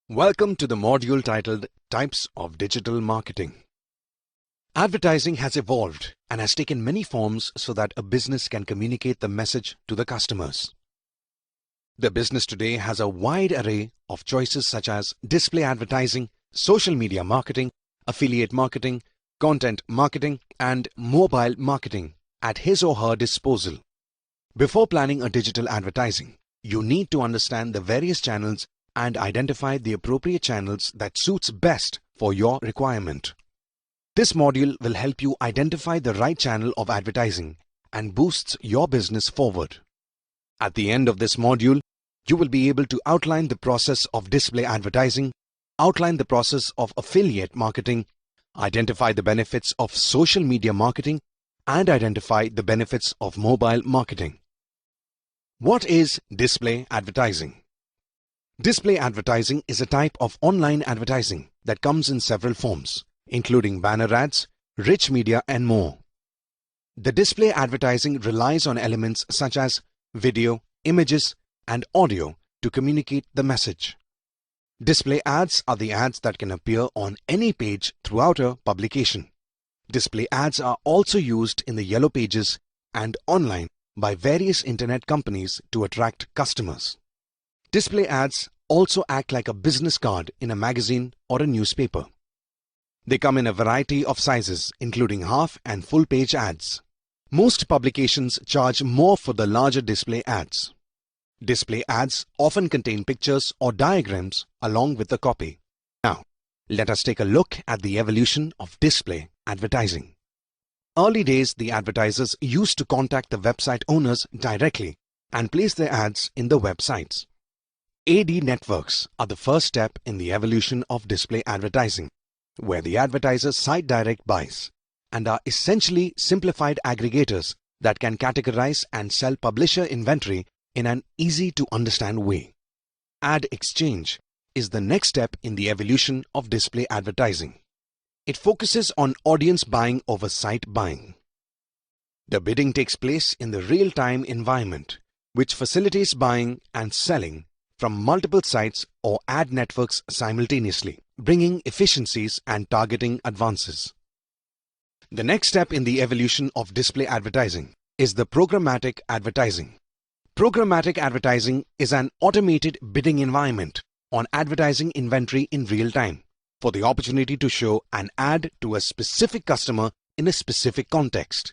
Welcome to the module titled Types of Digital Marketing. Advertising has evolved and has taken many forms so that a business can communicate the message to the customers. The business today has a wide array of choices such as display advertising, social media marketing, affiliate marketing, content marketing, and mobile marketing at his or her disposal. Before planning a digital advertising, you need to understand the various channels and identify the appropriate channels that suits best for your requirement. This module will help you identify the right channel of advertising and boosts your business forward. At the end of this module, you will be able to outline the process of display advertising, outline the process of affiliate marketing, identify the benefits of social media marketing, and identify the benefits of mobile marketing. What is display advertising? Display advertising is a type of online advertising that comes in several forms, including banner ads, rich media, and more. The display advertising relies on elements such as video, images, and audio to communicate the message. Display ads are the ads that can appear on any page throughout a publication. Display ads are also used in the yellow pages and online by various internet companies to attract customers. Display ads also act like a business card in a magazine or a newspaper. They come in a variety of sizes, including half and full page ads. Most publications charge more for the larger display ads. Display ads often contain pictures or diagrams along with the copy. Now, let us take a look at the evolution of display advertising. Early days, the advertisers used to contact the website owners directly and place their ads in the websites. AD networks are the first step in the evolution of display advertising, where the advertisers site direct buys and are essentially simplified aggregators that can categorize and sell publisher inventory in an easy-to-understand way. Ad exchange is the next step in the evolution of display advertising. It focuses on audience buying over site buying. The bidding takes place in the real-time environment, which facilitates buying and selling from multiple sites or ad networks simultaneously, bringing efficiencies and targeting advances. The next step in the evolution of display advertising is the programmatic advertising. Programmatic advertising is an automated bidding environment on advertising inventory in real time for the opportunity to show an ad to a specific customer in a specific context.